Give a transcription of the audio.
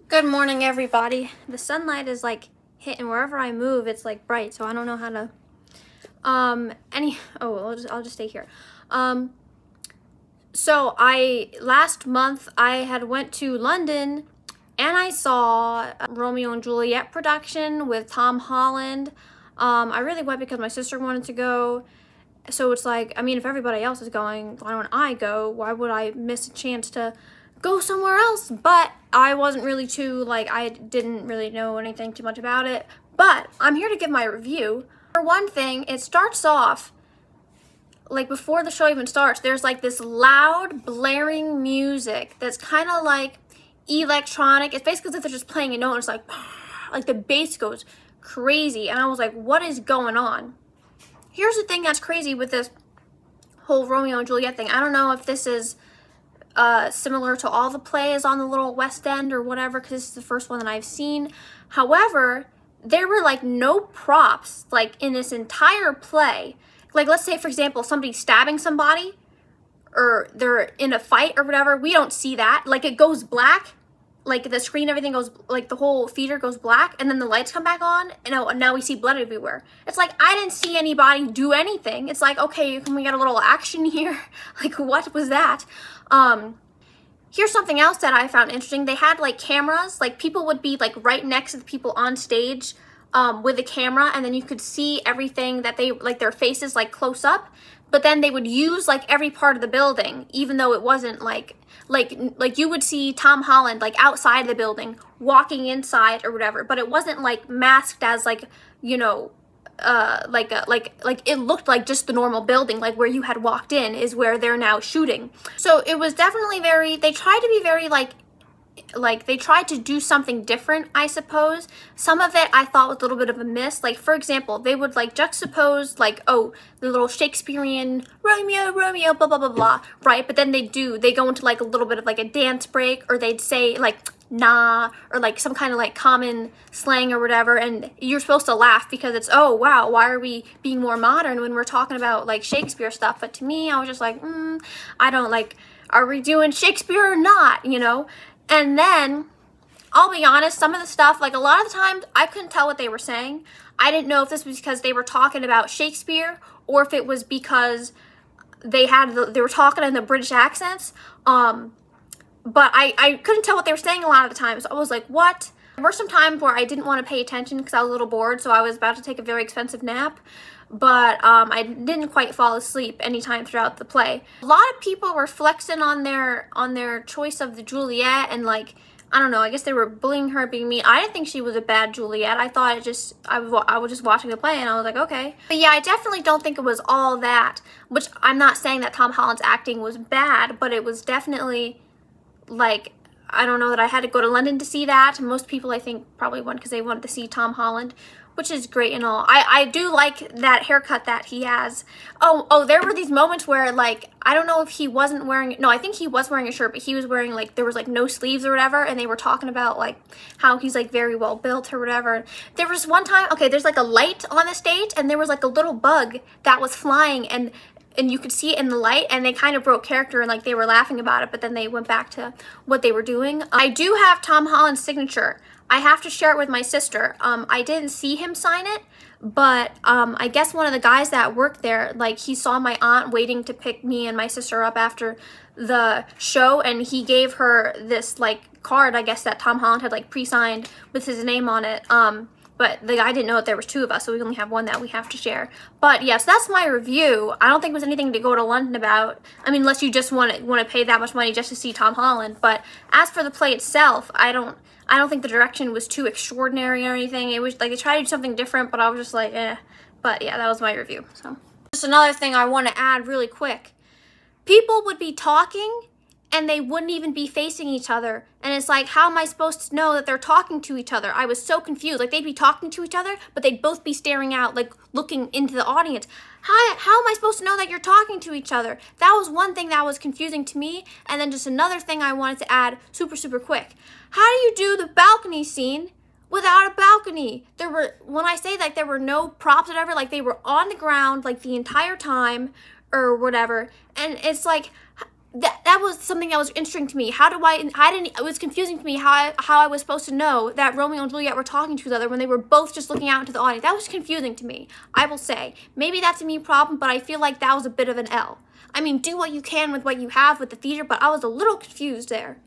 Good morning, everybody. The sunlight is like hitting wherever I move. It's like bright, so I don't know how to. I'll just stay here. So last month I had went to London, and I saw a Romeo and Juliet production with Tom Holland. I really went because my sister wanted to go. So it's like, I mean, if everybody else is going, why don't I go? Why would I miss a chance to go somewhere else? But I wasn't really I didn't really know anything too much about it. But I'm here to give my review. For one thing, it starts off, like before the show even starts, there's like this loud, blaring music that's kind of like electronic. It's basically as if they're just playing a note, and it's like the bass goes crazy. And I was like, what is going on? Here's the thing that's crazy with this whole Romeo and Juliet thing. I don't know if this is similar to all the plays on the little West End or whatever, because this is the first one that I've seen. However, there were like no props like in this entire play. Like, let's say, for example, somebody's stabbing somebody or they're in a fight or whatever. We don't see that. Like, it goes black. Like, the screen, everything goes, like, the whole theater goes black, and then the lights come back on, and now we see blood everywhere. It's like, I didn't see anybody do anything. It's like, okay, can we get a little action here? Like, what was that? Here's something else that I found interesting. They had, like, cameras. Like, people would be, like, right next to the people on stage with a camera, and then you could see everything that they, like, their faces, like, close up. But then they would use, like, every part of the building, even though it wasn't, like you would see Tom Holland, like, outside the building, walking inside or whatever, but it wasn't, like, masked as, like, you know, like it looked like just the normal building, like where you had walked in is where they're now shooting. So it was definitely they tried to be very, like they tried to do something different, I suppose. Some of it I thought was a little bit of a miss. Like, for example, they would, like, juxtapose, like, oh, the little Shakespearean Romeo, blah, blah, blah, blah, right? But then they go into, like, a little bit of, like, a dance break, or they'd say, like, nah, or, like, some kind of, like, common slang or whatever, and you're supposed to laugh because it's, oh, wow, why are we being more modern when we're talking about, like, Shakespeare stuff? But to me, I was just like, I don't, like, are we doing Shakespeare or not, you know? And then, I'll be honest, some of the stuff, like, a lot of the times, I couldn't tell what they were saying. I didn't know if this was because they were talking about Shakespeare, or if it was because they were talking in the British accents. But I couldn't tell what they were saying a lot of the times. So I was like, what? There were some times where I didn't want to pay attention because I was a little bored, so I was about to take a very expensive nap. But I didn't quite fall asleep anytime throughout the play. A lot of people were flexing on their choice of the Juliet, and, like, I don't know, I guess they were bullying her, being mean. I didn't think she was a bad Juliet. I thought I was just watching the play, and I was like, okay. But yeah, I definitely don't think it was all that, which I'm not saying that Tom Holland's acting was bad, but it was definitely, like, I don't know that I had to go to London to see that. Most people, I think, probably went because they wanted to see Tom Holland, which is great and all. I do like that haircut that he has. Oh, there were these moments where, like, I don't know if he wasn't wearing, no, I think he was wearing a shirt, but he was wearing, like, there was, like, no sleeves or whatever, and they were talking about, like, how he's, like, very well built or whatever. There was one time, okay, there's, like, a light on the stage, and there was, like, a little bug that was flying, and you could see it in the light, and they kind of broke character, and, like, they were laughing about it, but then they went back to what they were doing. I do have Tom Holland's signature. I have to share it with my sister. I didn't see him sign it, but I guess one of the guys that worked there, like, he saw my aunt waiting to pick me and my sister up after the show, and he gave her this, like, card, I guess, that Tom Holland had, like, pre-signed with his name on it. But the guy didn't know that there was two of us, so we only have one that we have to share. But yes, that's my review. I don't think it was anything to go to London about. I mean, unless you just want to pay that much money just to see Tom Holland. But as for the play itself, I don't think the direction was too extraordinary or anything. It was like they tried to do something different, but I was just like, eh. But yeah, that was my review. So just another thing I want to add really quick. People would be talking, and they wouldn't even be facing each other. And it's like, how am I supposed to know that they're talking to each other? I was so confused. Like, they'd be talking to each other, but they'd both be staring out, like, looking into the audience. How am I supposed to know that you're talking to each other? That was one thing that was confusing to me. And then just another thing I wanted to add super, super quick. How do you do the balcony scene without a balcony? When I say, like, there were no props or whatever, like, they were on the ground, like, the entire time or whatever. And it's like, that was something that was interesting to me. It was confusing to me how I was supposed to know that Romeo and Juliet were talking to each other when they were both just looking out into the audience. That was confusing to me, I will say. Maybe that's a me problem, but I feel like that was a bit of an L. I mean, do what you can with what you have with the theater, but I was a little confused there.